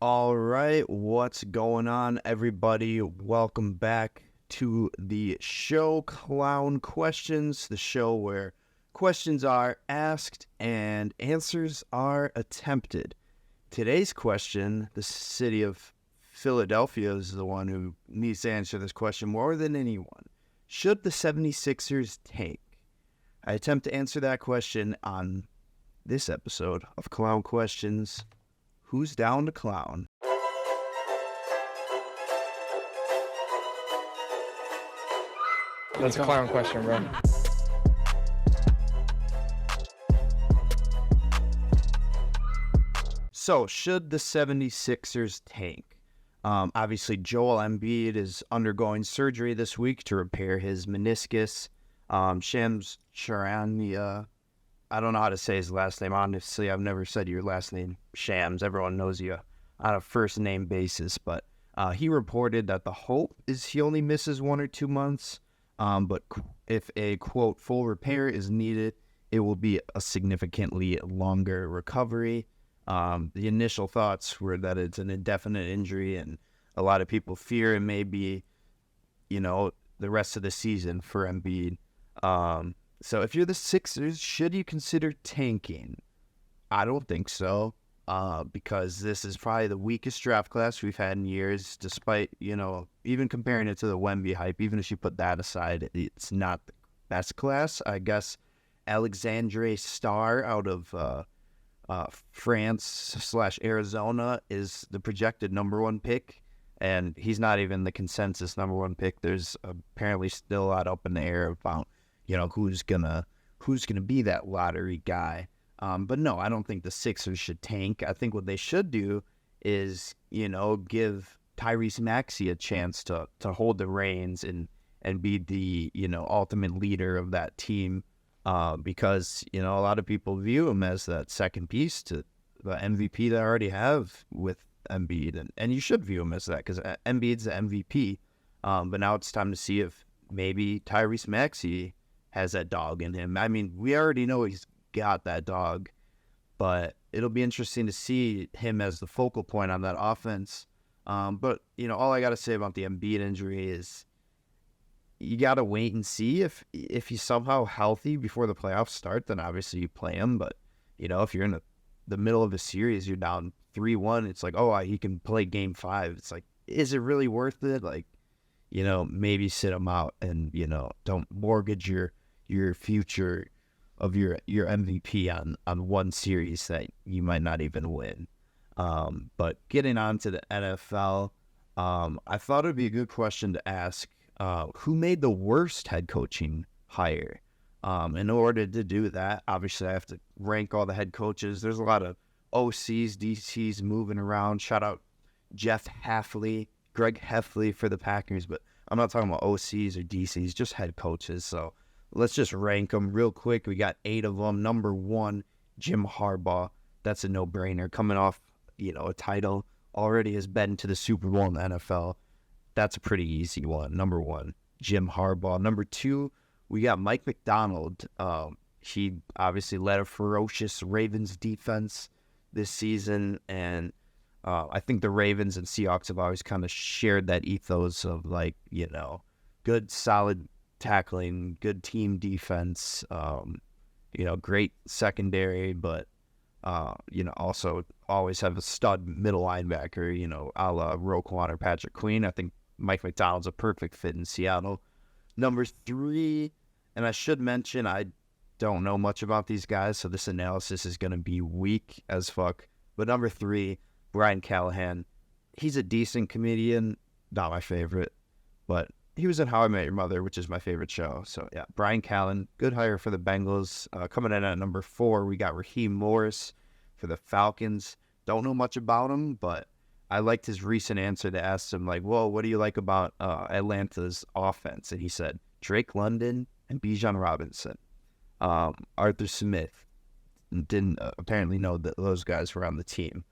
All right, what's going on, everybody? Welcome back to the show Clown Questions, the show where questions are asked and answers are attempted. Today's question, the city of Philadelphia is the one who needs to answer this question more than anyone. Should the 76ers tank? I attempt to answer that question on this episode of Clown Questions. Who's down to clown? That's a clown question, bro. So, should the 76ers tank? Obviously, Joel Embiid is undergoing surgery this week to repair his meniscus. Shams Charania, I don't know how to say his last name. Honestly, I've never said your last name, Shams. Everyone knows you on a first-name basis. But he reported that the hope is he only misses 1 or 2 months. But if a, quote, full repair is needed, it will be a significantly longer recovery. The initial thoughts were that it's an indefinite injury, and a lot of people fear it may be, the rest of the season for Embiid. So if you're the Sixers, should you consider tanking? I don't think so, because this is probably the weakest draft class we've had in years, despite, even comparing it to the Wemby hype. Even if you put that aside, it's not the best class. I guess Alexandre Star out of France/Arizona is the projected number one pick, and he's not even the consensus number one pick. There's apparently still a lot up in the air about who's gonna be that lottery guy. But no, I don't think the Sixers should tank. I think what they should do is give Tyrese Maxey a chance to hold the reins and be the ultimate leader of that team. Because a lot of people view him as that second piece to the MVP they already have with Embiid, and you should view him as that because Embiid's the MVP. But now it's time to see if maybe Tyrese Maxey has that dog in him. I mean, we already know he's got that dog, but it'll be interesting to see him as the focal point on that offense. But all I got to say about the Embiid injury is you got to wait and see if he's somehow healthy before the playoffs start. Then obviously you play him. But if you're in the middle of a series, you're down 3-1. It's like, he can play Game 5. It's like, is it really worth it? Like, maybe sit him out and don't mortgage your future of your MVP on one series that you might not even win. But getting on to the NFL, I thought it'd be a good question to ask. Who made the worst head coaching hire? In order to do that, obviously I have to rank all the head coaches. There's a lot of OCs, DCs moving around. Shout out Greg Heffley for the Packers, but I'm not talking about OCs or DCs, just head coaches. So let's just rank them real quick. We got 8 of them. Number 1, Jim Harbaugh. That's a no-brainer. Coming off, a title, already has been to the Super Bowl in the NFL. That's a pretty easy one. Number 1, Jim Harbaugh. Number 2, we got Mike Macdonald. He obviously led a ferocious Ravens defense this season, and I think the Ravens and Seahawks have always kind of shared that ethos of good, solid tackling, good team defense, great secondary, but also always have a stud middle linebacker, a la Roquan or Patrick Queen. I think Mike Macdonald's a perfect fit in Seattle. Number 3, and I should mention, I don't know much about these guys, so this analysis is going to be weak as fuck. But number 3, Brian Callahan. He's a decent comedian, not my favorite, but he was in How I Met Your Mother, which is my favorite show. So, yeah, Brian Callahan, good hire for the Bengals. Coming in at number 4, we got Raheem Morris for the Falcons. Don't know much about him, but I liked his recent answer to ask him, what do you like about Atlanta's offense? And he said, Drake London and Bijan Robinson. Arthur Smith didn't apparently know that those guys were on the team.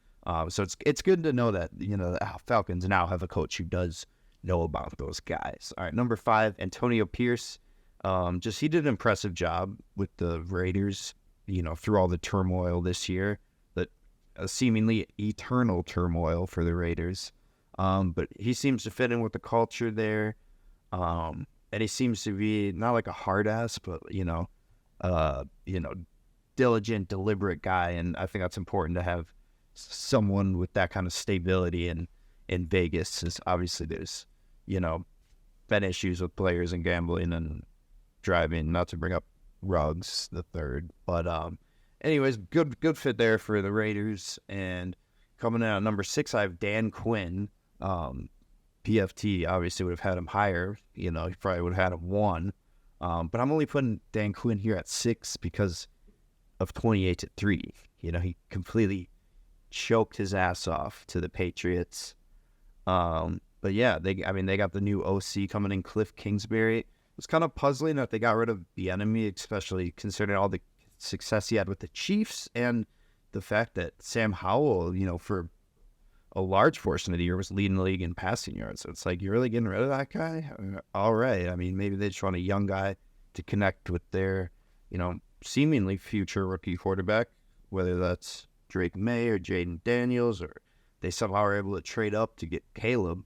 So it's good to know that, the Falcons now have a coach who does know about those guys. All right, number 5, Antonio Pierce. He did an impressive job with the Raiders, through all the turmoil this year. But a seemingly eternal turmoil for the Raiders. But he seems to fit in with the culture there. And he seems to be not like a hard ass, but diligent, deliberate guy. And I think that's important to have someone with that kind of stability in Vegas. Is obviously there's been issues with players and gambling and driving. Not to bring up Ruggs the third, but anyways, good fit there for the Raiders. And coming in at number 6, I have Dan Quinn. PFT obviously would have had him higher. He probably would have had him 1. But I'm only putting Dan Quinn here at 6 because of 28-3. He completely choked his ass off to the Patriots. But yeah, they got the new OC coming in, Cliff Kingsbury. It was kind of puzzling that they got rid of the enemy, especially considering all the success he had with the Chiefs and the fact that Sam Howell, for a large portion of the year was leading the league in passing yards. So it's like, you're really getting rid of that guy? All right. I mean, maybe they just want a young guy to connect with their, seemingly future rookie quarterback, whether that's Drake May or Jaden Daniels, or they somehow are able to trade up to get Caleb.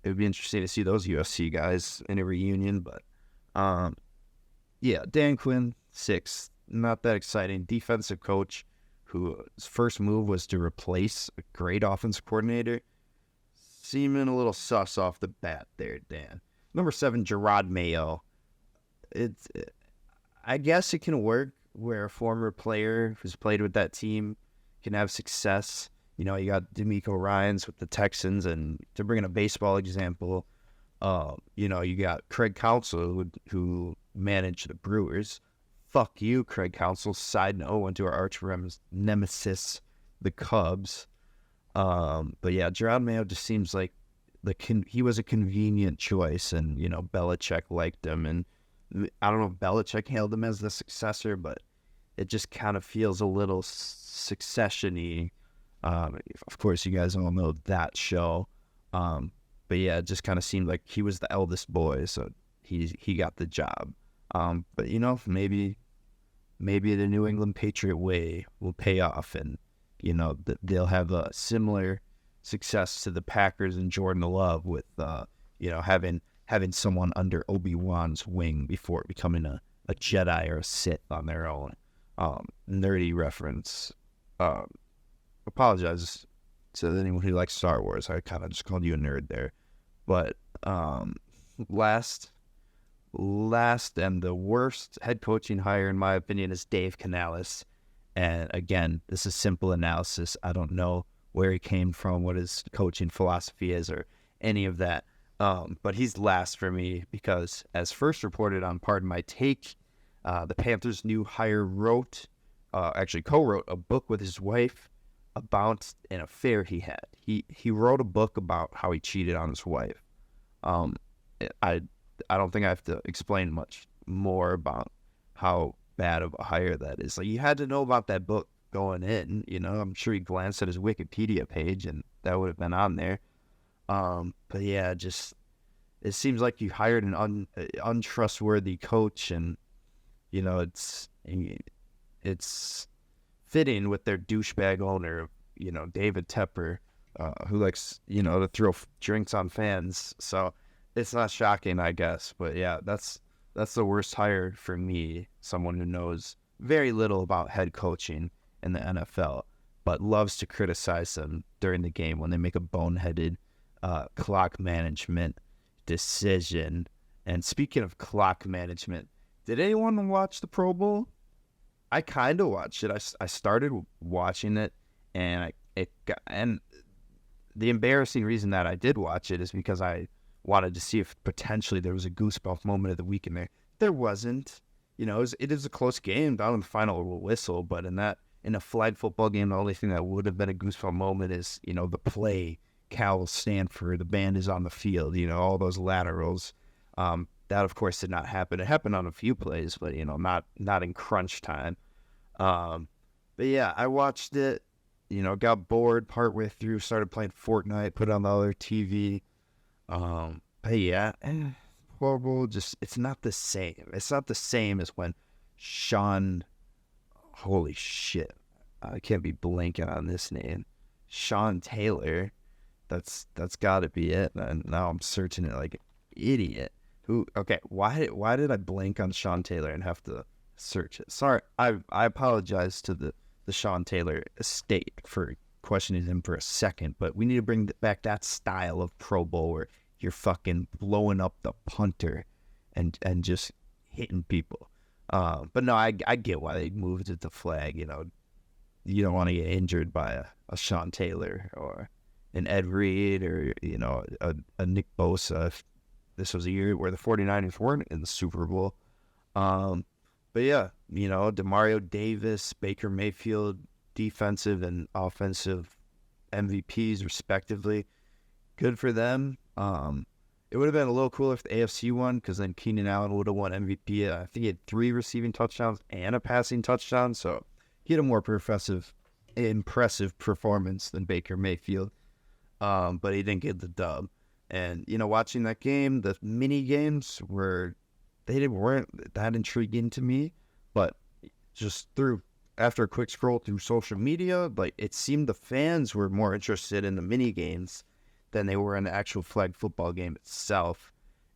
It would be interesting to see those USC guys in a reunion, but yeah, Dan Quinn, 6. Not that exciting. Defensive coach whose first move was to replace a great offensive coordinator. Seeming a little sus off the bat there, Dan. Number 7, Gerard Mayo. I guess it can work where a former player who's played with that team can have success. You got D'Amico Ryans with the Texans, and to bring in a baseball example, you got Craig Counsell who managed the Brewers. Fuck you, Craig Counsell. Side note, went to our arch nemesis, the Cubs. But yeah, Gerard Mayo just seems like he was a convenient choice, and Belichick liked him, and I don't know if Belichick hailed him as the successor, but it just kind of feels a little succession-y. Of course, you guys all know that show. But yeah, it just kind of seemed like he was the eldest boy, so he got the job. But maybe the New England Patriot way will pay off, and they'll have a similar success to the Packers and Jordan Love with having someone under Obi-Wan's wing before becoming a Jedi or a Sith on their own. Nerdy reference. Apologize to anyone who likes Star Wars. I kind of just called you a nerd there. But last and the worst head coaching hire, in my opinion, is Dave Canales. And again, this is simple analysis. I don't know where he came from, what his coaching philosophy is, or any of that. But he's last for me because, as first reported on Pardon My Take, the Panthers' new hire co-wrote a book with his wife about an affair he had. He wrote a book about how he cheated on his wife. I don't think I have to explain much more about how bad of a hire that is. Like, you had to know about that book going in. I'm sure he glanced at his Wikipedia page and that would have been on there. But yeah, just it seems like you hired an untrustworthy coach, and it's fitting with their douchebag owner, David Tepper, who likes to throw drinks on fans. So it's not shocking, I guess. But yeah, that's the worst hire for me. Someone who knows very little about head coaching in the NFL, but loves to criticize them during the game when they make a boneheaded clock management decision. And speaking of clock management, did anyone watch the Pro Bowl? I kind of watched it. I started watching it, and and the embarrassing reason that I did watch it is because I wanted to see if potentially there was a Goosebump moment of the week in there. There wasn't. It is a close game down in the final whistle, but in a flag football game, the only thing that would have been a Goosebump moment is, the play. Cal Stanford, the band is on the field, all those laterals. That, of course, did not happen. It happened on a few plays, but, not in crunch time. But, yeah, I watched it, got bored partway through, started playing Fortnite, put on the other TV. But, yeah, horrible. Just, it's not the same. It's not the same as when holy shit. I can't be blanking on this name. Sean Taylor. That's got to be it. And now I'm searching it like an idiot. Who? Okay, why did I blank on Sean Taylor and have to search it? Sorry, I apologize to the Sean Taylor estate for questioning him for a second, but we need to bring back that style of Pro Bowl where you're fucking blowing up the punter and just hitting people. But no, I get why they moved it to flag. You know, you don't want to get injured by a Sean Taylor or an Ed Reed or, you know, a Nick Bosa. If this was a year where the 49ers weren't in the Super Bowl. But yeah, you know, Demario Davis, Baker Mayfield, defensive and offensive MVPs respectively. Good for them. It would have been a little cooler if the AFC won, because then Keenan Allen would have won MVP. I think he had 3 receiving touchdowns and a passing touchdown, so he had a more impressive performance than Baker Mayfield. But he didn't get the dub. And, you know, watching that game, the mini games weren't that intriguing to me, but just after a quick scroll through social media, like, it seemed the fans were more interested in the mini games than they were in the actual flag football game itself.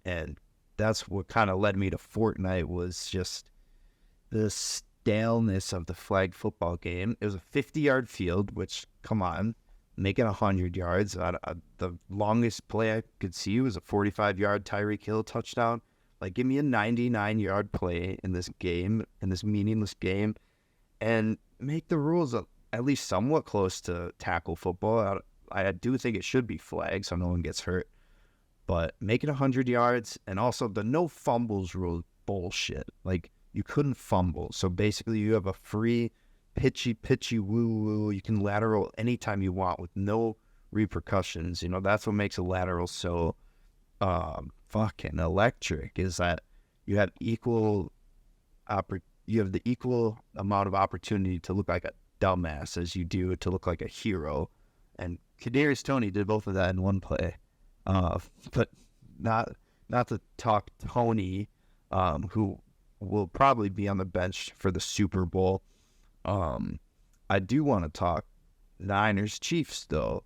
And that's what kind of led me to Fortnite, was just the staleness of the flag football game. It was a 50-yard field, which, come on, making 100 yards. The longest play I could see was a 45-yard Tyreek Hill touchdown. Like, give me a 99-yard play in this game, in this meaningless game, and make the rules at least somewhat close to tackle football. I do think it should be flagged so no one gets hurt. But make it 100 yards, and also the no fumbles rule is bullshit. Like, you couldn't fumble. So basically you have a free pitchy woo-woo. You can lateral anytime you want with no repercussions. You know, that's what makes a lateral so fucking electric, is that you have the equal amount of opportunity to look like a dumbass as you do to look like a hero. And Kadarius Toney did both of that in one play. But not to talk Toney, who will probably be on the bench for the Super Bowl. I do want to talk Niners Chiefs though.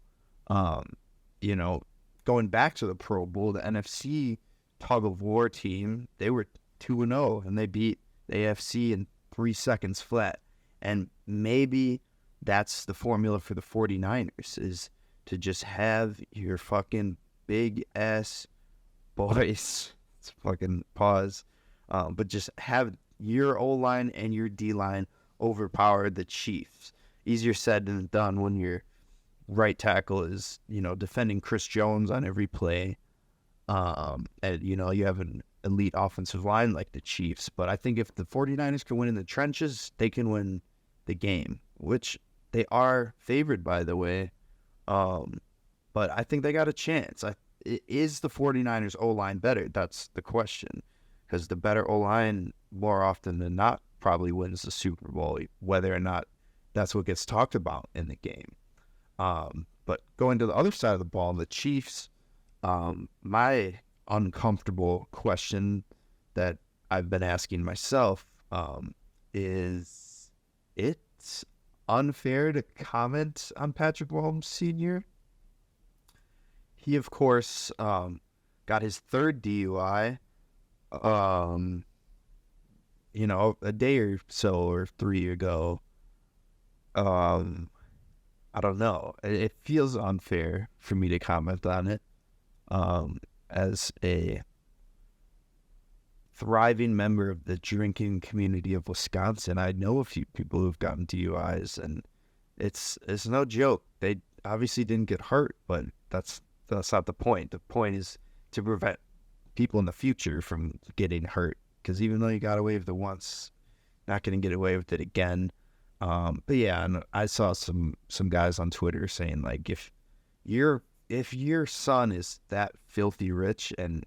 You know, going back to the Pro Bowl, the NFC tug of war team, they were 2-0 and they beat the AFC in 3 seconds flat. And maybe that's the formula for the 49ers, is to just have your fucking big ass boys. It's fucking pause. But just have your O-line and your D-line overpower the Chiefs. Easier said than done when your right tackle is, you know, defending Chris Jones on every play. And, you know, you have an elite offensive line like the Chiefs. But I think if the 49ers can win in the trenches, they can win the game, which they are favored, by the way. But I think they got a chance. Is the 49ers O-line better? That's the question. Because the better O-line, more often than not, probably wins the Super Bowl, whether or not that's what gets talked about in the game. But going to the other side of the ball, the Chiefs, my uncomfortable question that I've been asking myself is, it's unfair to comment on Patrick Mahomes Sr.? He, of course, got his 3rd DUI, you know, a day or so or 3 ago. I don't know. It feels unfair for me to comment on it. As a thriving member of the drinking community of Wisconsin, I know a few people who've gotten DUIs, and it's no joke. They obviously didn't get hurt, but that's not the point. The point is to prevent people in the future from getting hurt, because even though you got away with it once, not going to get away with it again. But yeah, and I saw some guys on Twitter saying, like, if your son is that filthy rich and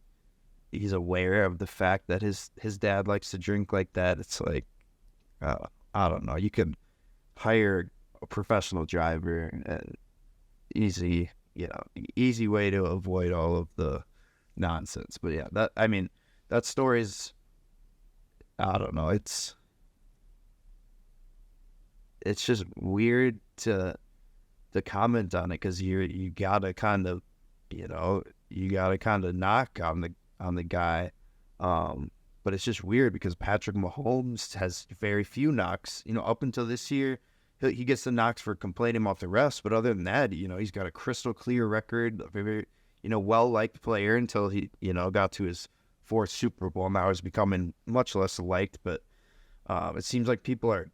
he's aware of the fact that his dad likes to drink like that, it's like, I don't know. You can hire a professional driver, easy way to avoid all of the nonsense. But yeah, that story's, I don't know. it's just weird to comment on it because you gotta kind of, knock on the guy. But it's just weird because Patrick Mahomes has very few knocks. Up until this year, he gets the knocks for complaining about the refs. But other than that, he's got a crystal clear record, a very, well-liked player until he, got to his fourth Super Bowl. Now he's becoming much less liked. But it seems like people are,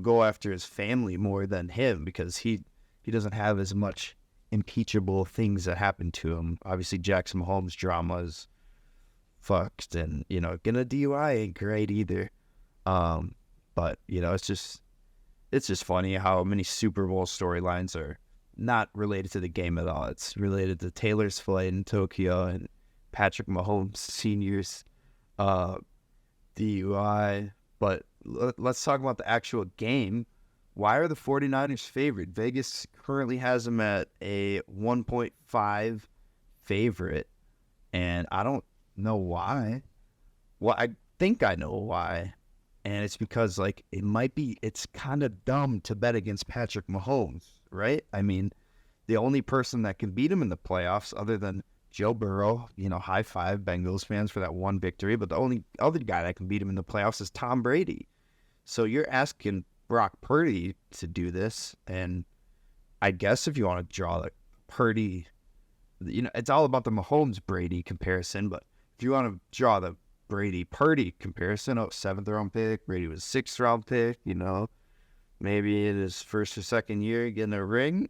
go after his family more than him because he doesn't have as much impeachable things that happen to him. Obviously, Jackson Mahomes' drama is fucked, and getting a DUI ain't great either. But it's just funny how many Super Bowl storylines are not related to the game at all. It's related to Taylor's flight in Tokyo and Patrick Mahomes Sr.'s DUI. But let's talk about the actual game. Why are the 49ers favored? Vegas currently has them at a 1.5 favorite, and I don't know why. Well, I think I know why, and it's because it's kind of dumb to bet against Patrick Mahomes, right? I mean, the only person that can beat him in the playoffs, other than Joe Burrow, high five Bengals fans for that one victory, but the only other guy that can beat him in the playoffs is Tom Brady. So you're asking Brock Purdy to do this, and I guess if you want to draw the Purdy, it's all about the Mahomes-Brady comparison, but if you want to draw the Brady-Purdy comparison, 7th-round pick, Brady was 6th-round pick, maybe in his first or second year getting a ring,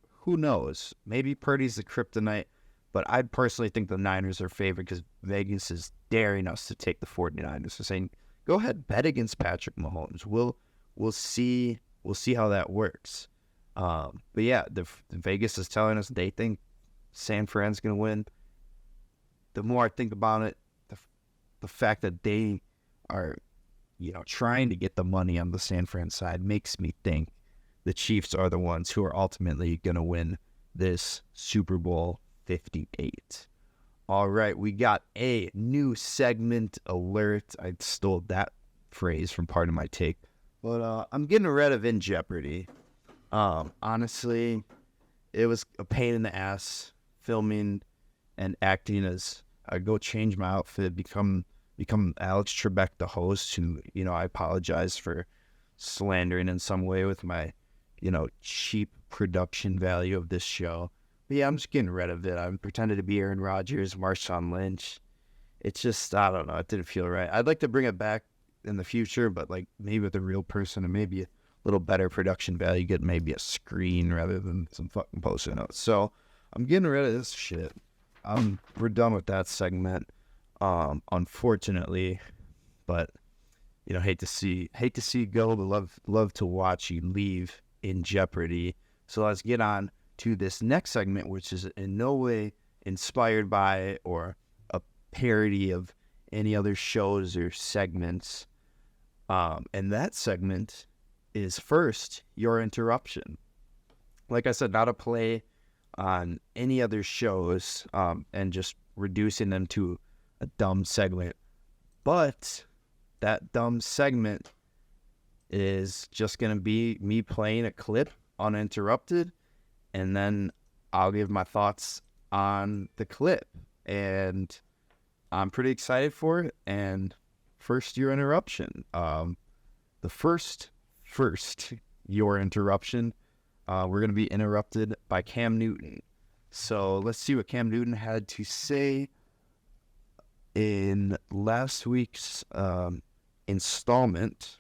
who knows? Maybe Purdy's the kryptonite, but I personally think the Niners are favored because Vegas is daring us to take the 49ers. So saying, go ahead, bet against Patrick Mahomes. We'll see how that works. But yeah, the Vegas is telling us they think San Fran's going to win. The more I think about it, the fact that they are, trying to get the money on the San Fran side makes me think the Chiefs are the ones who are ultimately going to win this Super Bowl 58. All right, we got a new segment alert. I stole that phrase from part of my take. But I'm getting rid of In Jeopardy. Honestly, it was a pain in the ass filming and acting as I go change my outfit, become Alex Trebek, the host, who, I apologize for slandering in some way with my, cheap production value of this show. But yeah, I'm just getting rid of it. I'm pretending to be Aaron Rodgers, Marshawn Lynch. It's just, I don't know, it didn't feel right. I'd like to bring it back in the future, but maybe with a real person and maybe a little better production value, get maybe a screen rather than some fucking post-it notes. So I'm getting rid of this shit. We're done with that segment, unfortunately, but hate to see you go, but love to watch you leave In Jeopardy. So let's get on to this next segment, which is in no way inspired by or a parody of any other shows or segments. And that segment is first, Your Interruption. Like I said, not a play on any other shows and just reducing them to a dumb segment. But that dumb segment is just going to be me playing a clip uninterrupted, and then I'll give my thoughts on the clip. And I'm pretty excited for it. And first, Your Interruption. The first Your Interruption, we're going to be interrupted by Cam Newton. So let's see what Cam Newton had to say in last week's installment.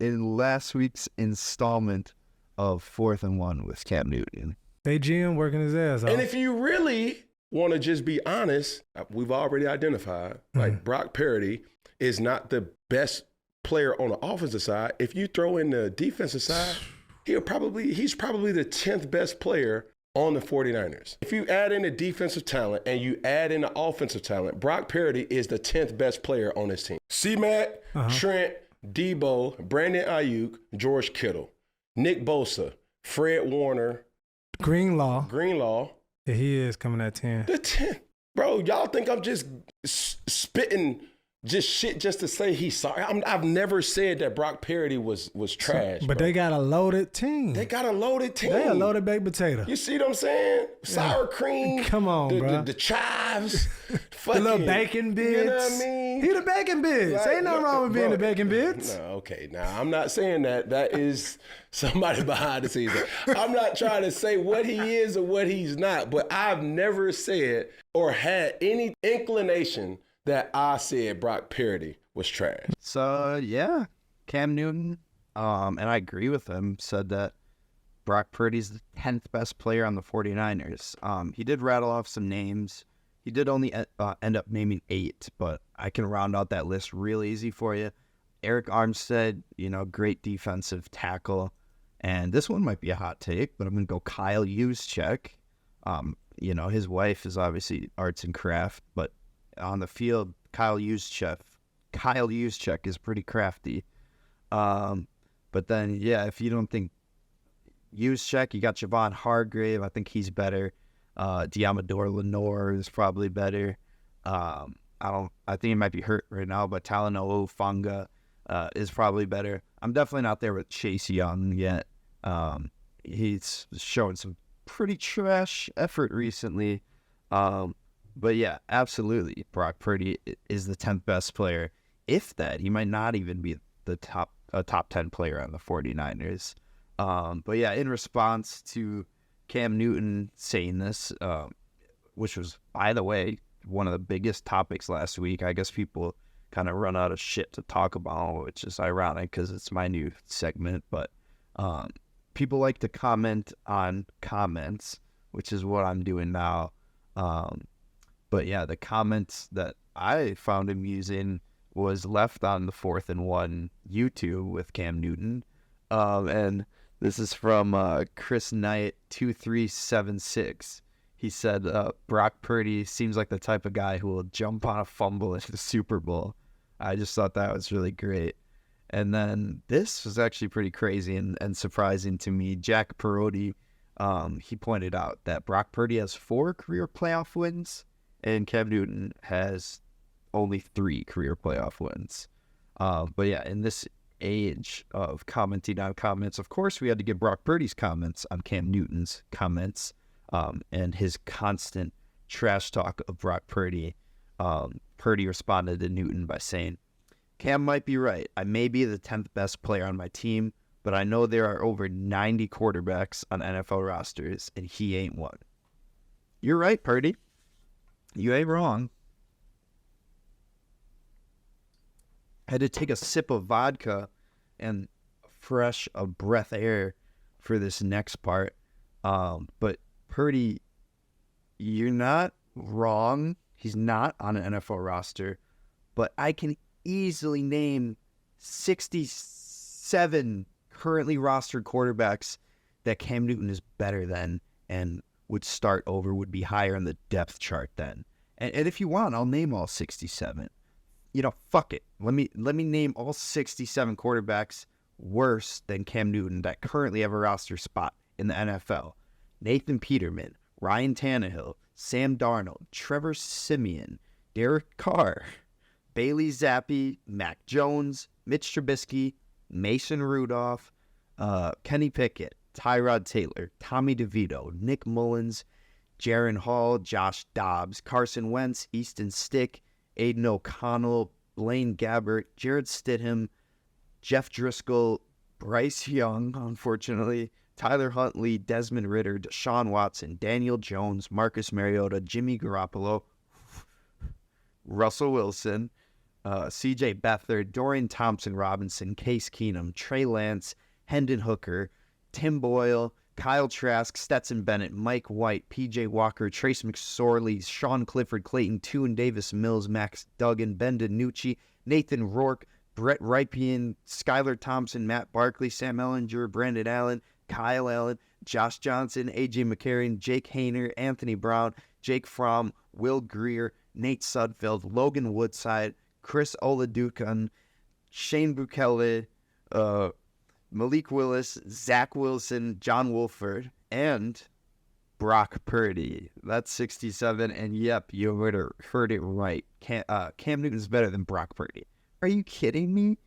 In last week's installment of 4th and 1 with Cam Newton. They GM working his ass off. And if you really want to just be honest, we've already identified, Brock Purdy is not the best player on the offensive side. If you throw in the defensive side, he's probably the 10th best player on the 49ers. If you add in the defensive talent and you add in the offensive talent, Brock Purdy is the 10th best player on this team. C-Mac, Trent, Debo, Brandon Ayuk, George Kittle, Nick Bosa, Fred Warner, Greenlaw. Yeah, he is coming at 10. The 10th. Bro, y'all think I'm just spitting just shit just to say he's sorry. I've never said that Brock Purdy was trash. But bro. they got a loaded team. They got a loaded team. They a loaded baked potato. You see what I'm saying? Sour cream. Come on, bro. The chives. The little bacon bits. You know what I mean? He the bacon bits. Like, Ain't nothing wrong with being the bacon bits. No, okay. Now, I'm not saying that. That is somebody behind the scenes. I'm not trying to say what he is or what he's not, but I've never said or had any inclination that I said Brock Purdy was trash. So, yeah, Cam Newton, and I agree with him, said that Brock Purdy's the 10th best player on the 49ers. He did rattle off some names. He did only end up naming 8, but I can round out that list real easy for you. Eric Armstead, great defensive tackle. And this one might be a hot take, but I'm going to go Kyle Juszczyk. His wife is obviously arts and craft, but on the field, Kyle Juszczyk is pretty crafty. But then, yeah, if you don't think Juszczyk, you got Javon Hargrave. I think he's better. Diamador Lenore is probably better. I think he might be hurt right now, but Talanoa Fanga is probably better. I'm definitely not there with Chase Young yet. He's showing some pretty trash effort recently. But yeah, absolutely. Brock Purdy is the 10th best player. If that, he might not even be the top 10 player on the 49ers. But yeah, in response to Cam Newton saying this, which was, by the way, one of the biggest topics last week. I guess people kind of run out of shit to talk about, which is ironic because it's my new segment. But people like to comment on comments, which is what I'm doing now. But yeah, the comments that I found amusing was left on the 4th and 1 YouTube with Cam Newton. And this is from Chris Knight 2376. He said, Brock Purdy seems like the type of guy who will jump on a fumble in the Super Bowl. I just thought that was really great. And then this was actually pretty crazy and surprising to me. Jack Perotti, he pointed out that Brock Purdy has 4 career playoff wins and Cam Newton has only 3 career playoff wins. But yeah, in this age of commenting on comments, of course we had to get Brock Purdy's comments on Cam Newton's comments, and his constant trash talk of Brock Purdy. Purdy responded to Newton by saying, Cam might be right. I may be the 10th best player on my team, but I know there are over 90 quarterbacks on NFL rosters, and he ain't one. You're right, Purdy. You ain't wrong. I had to take a sip of vodka and fresh a breath air for this next part. But Purdy, you're not wrong. He's not on an NFL roster, but I can easily name 67 currently rostered quarterbacks that Cam Newton is better than and would start over, would be higher in the depth chart then. And if you want, I'll name all 67. Fuck it. Let me name all 67 quarterbacks worse than Cam Newton that currently have a roster spot in the NFL. Nathan Peterman, Ryan Tannehill, Sam Darnold, Trevor Siemian, Derek Carr, Bailey Zappi, Mac Jones, Mitch Trubisky, Mason Rudolph, Kenny Pickett, Tyrod Taylor, Tommy DeVito, Nick Mullins, Jaron Hall, Josh Dobbs, Carson Wentz, Easton Stick, Aiden O'Connell, Blaine Gabbert, Jared Stidham, Jeff Driscoll, Bryce Young, unfortunately, Tyler Huntley, Desmond Ritter, Deshaun Watson, Daniel Jones, Marcus Mariota, Jimmy Garoppolo, Russell Wilson, C.J. Beathard, Dorian Thompson-Robinson, Case Keenum, Trey Lance, Hendon Hooker, Tim Boyle, Kyle Trask, Stetson Bennett, Mike White, P.J. Walker, Trace McSorley, Sean Clifford, Clayton Tune, Davis Mills, Max Duggan, Ben DiNucci, Nathan Rourke, Brett Rypien, Skylar Thompson, Matt Barkley, Sam Ellinger, Brandon Allen, Kyle Allen, Josh Johnson, A.J. McCarron, Jake Hayner, Anthony Brown, Jake Fromm, Will Greer, Nate Sudfeld, Logan Woodside, Chris Oladukan, Shane Bukele, Malik Willis, Zach Wilson, John Wolford, and Brock Purdy. That's 67, and yep, you heard it right. Cam Newton's better than Brock Purdy. Are you kidding me?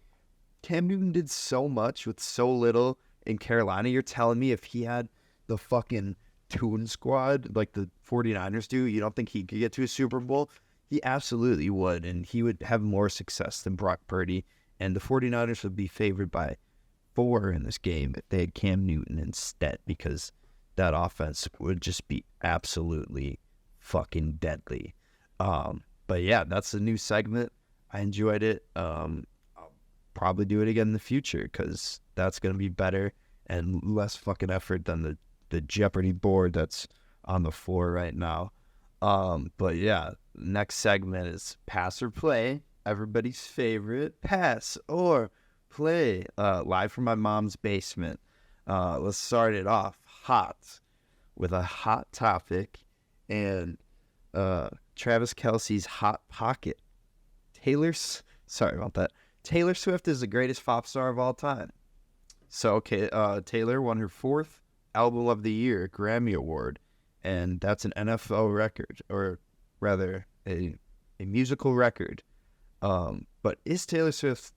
Cam Newton did so much with so little in Carolina. You're telling me if he had the fucking Toon Squad like the 49ers do, you don't think he could get to a Super Bowl? He absolutely would, and he would have more success than Brock Purdy, and the 49ers would be favored by 4 in this game if they had Cam Newton instead, because that offense would just be absolutely fucking deadly. But yeah, that's a new segment. I enjoyed it. I'll probably do it again in the future because that's going to be better and less fucking effort than the Jeopardy board that's on the floor right now. But yeah, next segment is pass or play. Everybody's favorite, pass or play. Live from my mom's basement. Let's start it off hot with a hot topic and Travis Kelce's hot pocket. Sorry about that. Taylor Swift is the greatest pop star of all time. So, Taylor won her 4th Album of the Year Grammy Award, and that's an NFL record, or rather a musical record. But is Taylor Swift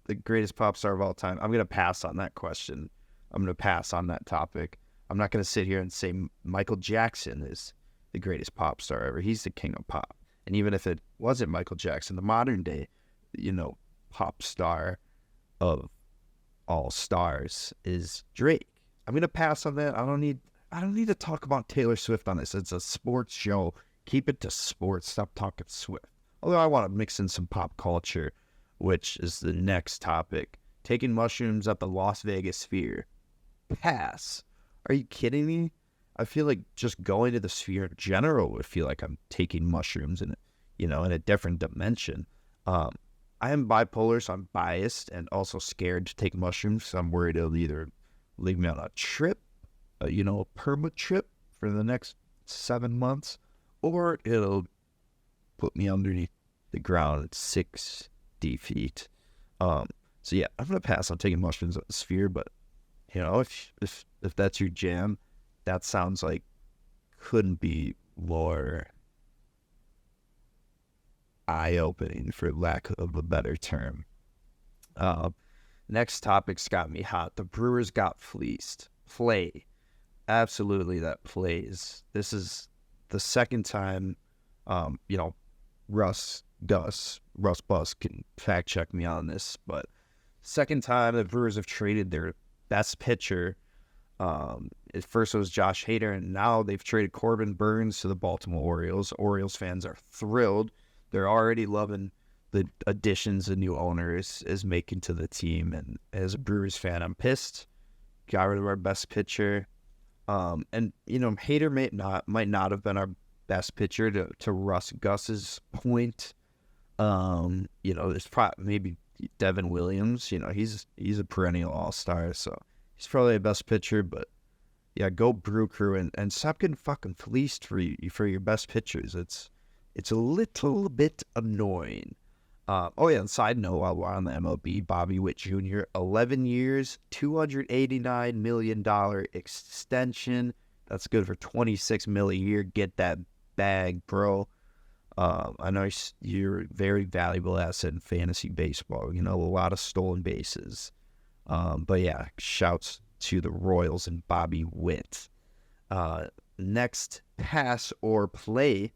the greatest pop star of all time? I'm going to pass on that question. I'm going to pass on that topic. I'm not going to sit here and say Michael Jackson is the greatest pop star ever. He's the king of pop. And even if it wasn't Michael Jackson, the modern day, pop star of all stars is Drake. I'm going to pass on that. I don't need to talk about Taylor Swift on this. It's a sports show. Keep it to sports. Stop talking Swift. Although I want to mix in some pop culture, which is the next topic. Taking mushrooms at the Las Vegas Sphere. Pass. Are you kidding me? I feel like just going to the Sphere in general would feel like I'm taking mushrooms in a different dimension. I am bipolar, so I'm biased and also scared to take mushrooms. So I'm worried it'll either leave me on a trip, a perma trip for the next 7 months, or it'll put me underneath the ground at 60 feet. So yeah, I'm gonna pass on taking mushrooms at the Sphere, but if that's your jam, that sounds like couldn't be more eye-opening, for lack of a better term. Next topic's got me hot. The Brewers got fleeced. Play. Absolutely, that plays. This is the second time, Russ Bus can fact check me on this, but second time the Brewers have traded their best pitcher. At first it was Josh Hader, and now they've traded Corbin Burns to the Baltimore Orioles. Orioles fans are thrilled. They're already loving the additions the new owner is making to the team. And as a Brewers fan, I'm pissed. Got rid of our best pitcher. And Hader might not have been our best pitcher to Russ Gus's point. There's probably maybe Devin Williams. He's a perennial all-star, so he's probably the best pitcher. But yeah, go Brew Crew and stop getting fucking fleeced for your best pitchers. It's a little bit annoying. And side note, while we're on the MLB, Bobby Witt Jr., 11 years, $289 million extension. That's good for $26 million a year. Get that bag, bro. I know you're a very valuable asset in fantasy baseball. A lot of stolen bases. But yeah, shouts to the Royals and Bobby Witt. Next, pass or play.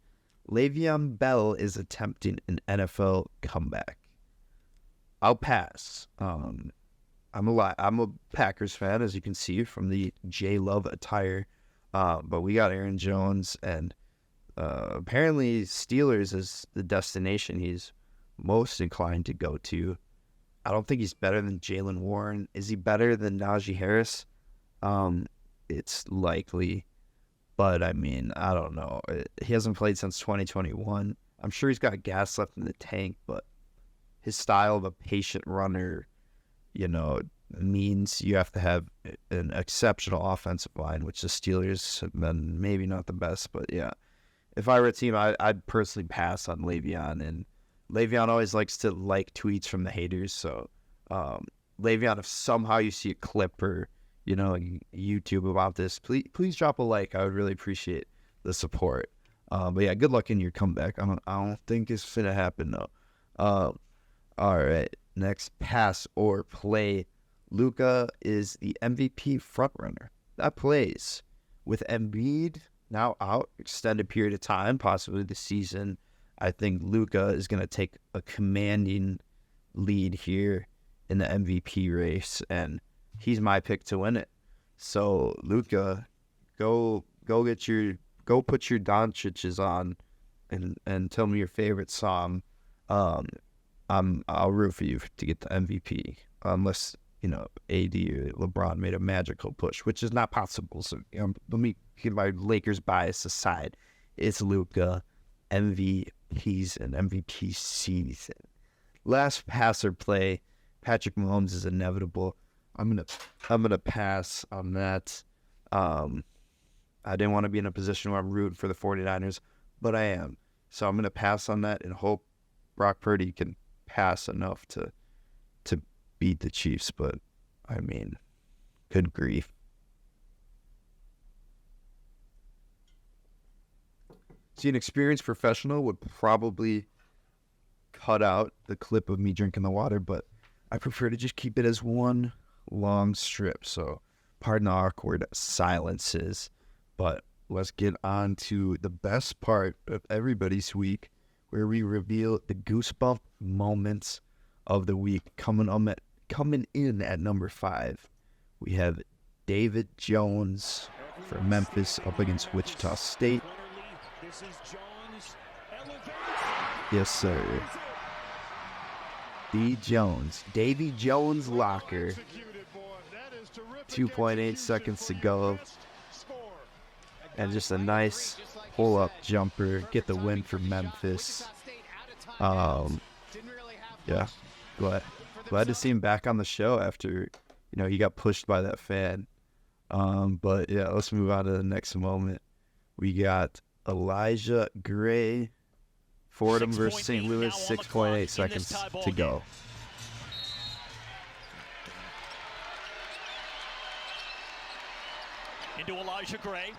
Le'Veon Bell is attempting an NFL comeback. I'll pass. I'm a Packers fan, as you can see from the J Love attire. But we got Aaron Jones, and apparently Steelers is the destination he's most inclined to go to. I don't think he's better than Jaylen Warren. Is he better than Najee Harris? It's likely. But, I don't know. He hasn't played since 2021. I'm sure he's got gas left in the tank, but his style of a patient runner, means you have to have an exceptional offensive line, which the Steelers have been maybe not the best. But, yeah, if I were a team, I'd personally pass on Le'Veon. And Le'Veon always likes to like tweets from the haters. So, Le'Veon, if somehow you see a clip or YouTube about this, please drop a like. I would really appreciate the support. But yeah, good luck in your comeback. I don't think it's finna happen though. All right, next pass or play. Luka is the MVP frontrunner. That plays with Embiid now out extended period of time, possibly the season. I think Luka is going to take a commanding lead here in the MVP race, and he's my pick to win it. So Luka, go put your Doncic's on, and tell me your favorite song. I'll root for you to get the MVP, unless AD or LeBron made a magical push, which is not possible. So let me get my Lakers bias aside. It's Luka, MVPs and MVP season. Last pass or play, Patrick Mahomes is inevitable. I'm gonna pass on that. I didn't want to be in a position where I'm rooting for the 49ers, but I am. So I'm gonna pass on that and hope Brock Purdy can pass enough to beat the Chiefs, but I mean, good grief. See, an experienced professional would probably cut out the clip of me drinking the water, but I prefer to just keep it as one long strip. So pardon the awkward silences, but let's get on to the best part of everybody's week, where we reveal the Goosebump moments of the week. Coming in at number 5, we have David Jones for Memphis up against Wichita State. Yes, sir. Davy Jones locker. 2.8 seconds to go. And just a nice pull-up jumper. Get the win for Memphis. Yeah, glad to see him back on the show after, he got pushed by that fan. But yeah, let's move on to the next moment. We got Elijah Gray, Fordham versus St. Louis, 6.8 seconds to go. Into Elijah Gray.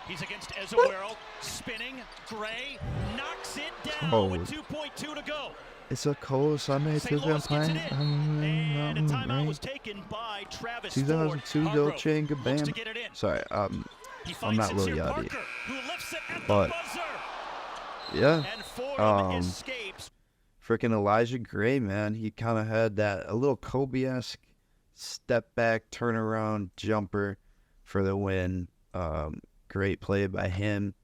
He's against Ezequiel. Spinning. Gray knocks it down with 2.2 to go. It's a cold Sunday. St. Louis gets it in. And a timeout was taken by Travis 2002 Ford. Dolce and Gabbana. Sorry, I'm not Lil Yachty. But yeah, freaking Elijah Gray, man, he kind of had a little Kobe-esque step back turnaround jumper for the win. Great play by him.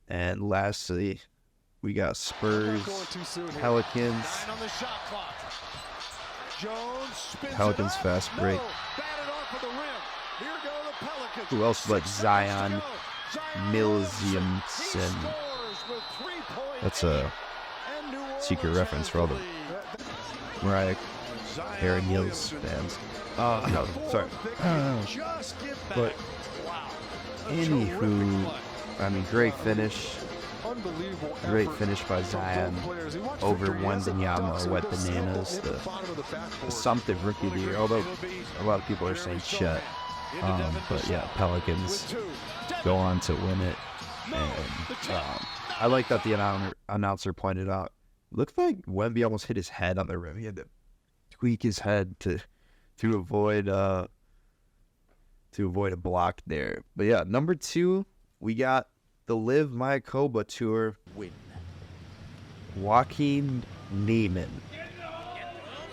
And lastly, we got Spurs, Pelicans. Pelicans fast break. Who else but Zion Milziamson? That's a secret reference for all the Mariah Carey Hills fans. No, sorry. But anywho, I mean, great finish. Great finish by Zion over Wembanyama, Wet Bananas, the assumptive rookie of the year, although a lot of people are saying Chet. But yeah, Pelicans go on to win it. And I like that the announcer pointed out, looked like Wemby almost hit his head on the rim. He had to tweak his head to avoid a block there. But yeah, number 2, we got the Live Mayakoba Tour win. Joaquin Neiman.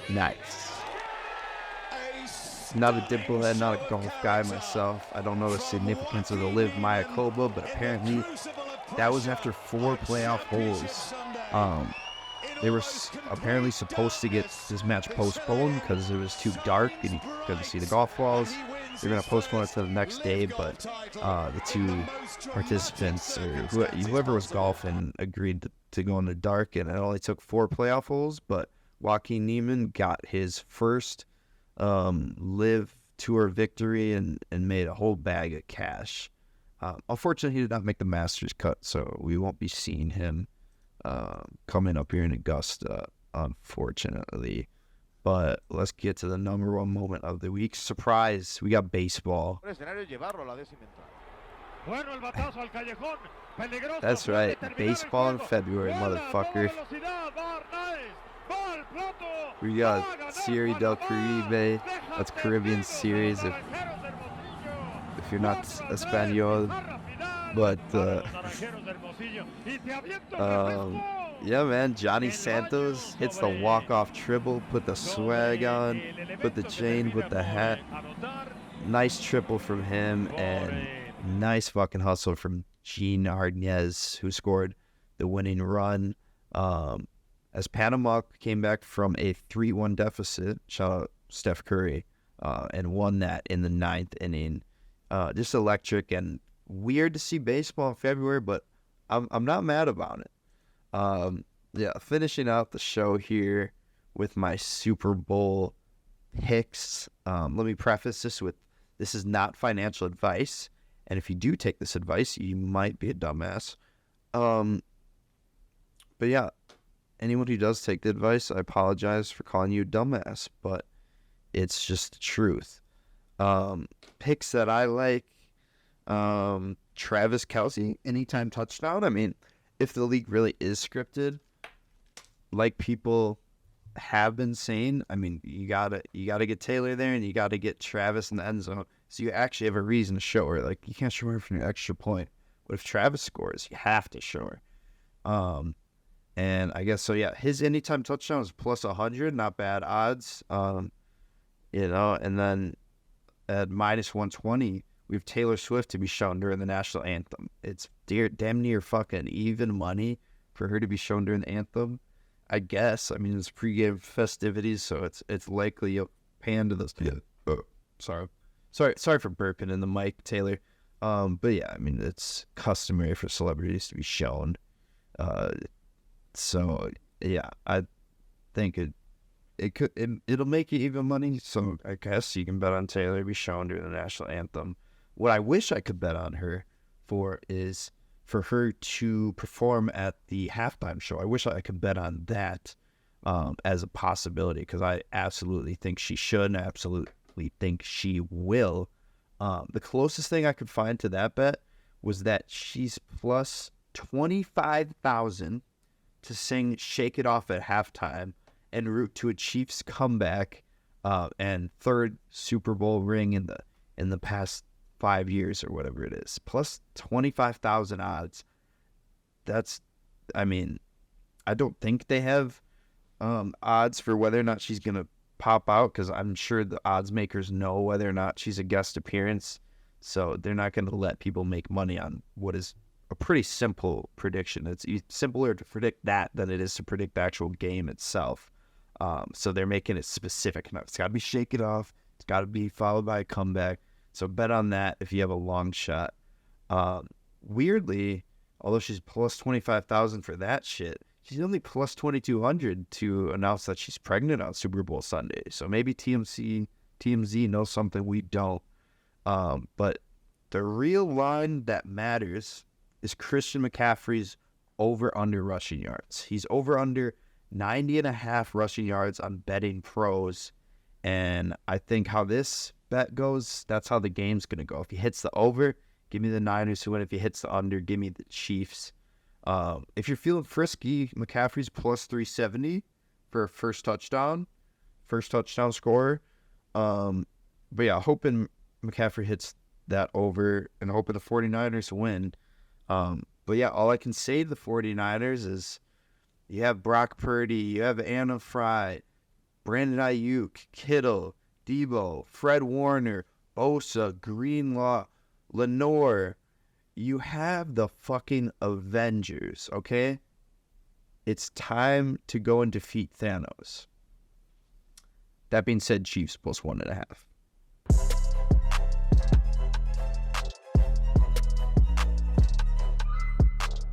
Nice. Not a dimplehead, not a golf guy myself. I don't know the significance of the Live Mayakoba, but apparently that was after 4 playoff holes. They were apparently supposed to get this match postponed because it was too dark and you couldn't see the golf balls. They're going to postpone it to the next day, but the 2 participants, or whoever was golfing, agreed to go in the dark, and it only took 4 playoff holes, but Joaquin Neiman got his first Live Tour victory and made a whole bag of cash. Unfortunately, he did not make the Masters cut, so we won't be seeing him coming up here in Augusta, unfortunately. But let's get to the number one moment of the week. Surprise, we got baseball. That's right, baseball in February, motherfucker. We got Serie del Caribe. That's Caribbean series if you're not Espanol. But yeah, man, Johnny Santos hits the walk-off triple, put the swag on, put the chain, put the hat. Nice triple from him, and nice fucking hustle from Gene Arnaz, who scored the winning run. As Panama came back from a 3-1 deficit, shout out Steph Curry, and won that in the 9th inning. Just electric and weird to see baseball in February, but I'm not mad about it. Yeah, finishing out the show here with my Super Bowl picks. Let me preface this with, this is not financial advice, and if you do take this advice, you might be a dumbass. But yeah, anyone who does take the advice, I apologize for calling you a dumbass, but it's just the truth. Picks that I like, Travis Kelce, anytime touchdown. I mean, if the league really is scripted, like people have been saying, I mean, you gotta get Taylor there, and you gotta get Travis in the end zone, so you actually have a reason to show her. Like, you can't show her from your extra point, but if Travis scores, you have to show her. And I guess so. Yeah, his anytime touchdown is plus 100, not bad odds. And then at minus 120, we have Taylor Swift to be shown during the national anthem. It's damn near fucking even money for her to be shown during the anthem, I guess. I mean, it's pregame festivities, so it's likely you'll pan to those. Yeah. Oh, sorry for burping in the mic, Taylor. But yeah, I mean, it's customary for celebrities to be shown. So yeah, I think it'll make you even money. So I guess you can bet on Taylor to be shown during the national anthem. What I wish I could bet on her for is for her to perform at the halftime show. I wish I could bet on that as a possibility, because I absolutely think she should, and I absolutely think she will. The closest thing I could find to that bet was that she's plus 25,000 to sing "Shake It Off" at halftime en route to a Chiefs comeback and third Super Bowl ring in the past 5 years or whatever it is. Plus 25,000 odds. That's, I mean, I don't think they have odds for whether or not she's going to pop out, because I'm sure the odds makers know whether or not she's a guest appearance. So they're not going to let people make money on what is a pretty simple prediction. It's simpler to predict that than it is to predict the actual game itself. So they're making it specific enough. It's got to be "Shake It Off." It's got to be followed by a comeback. So bet on that if you have a long shot. Weirdly, although she's plus 25,000 for that shit, she's only plus 2,200 to announce that she's pregnant on Super Bowl Sunday. So maybe TMZ knows something we don't. But the real line that matters is Christian McCaffrey's over-under rushing yards. He's over-under 90.5 rushing yards on Betting Pros. And I think how this bet goes, that's how the game's going to go. If he hits the over, give me the Niners to win. If he hits the under, give me the Chiefs. If you're feeling frisky, McCaffrey's plus 370 for a first touchdown scorer. But yeah, hoping McCaffrey hits that over and hoping the 49ers win. But yeah, all I can say to the 49ers is you have Brock Purdy, you have Anna Fry, Brandon Ayuk, Kittle, Debo, Fred Warner, Bosa, Greenlaw, Lenore. You have the fucking Avengers, okay? It's time to go and defeat Thanos. That being said, Chiefs plus 1.5.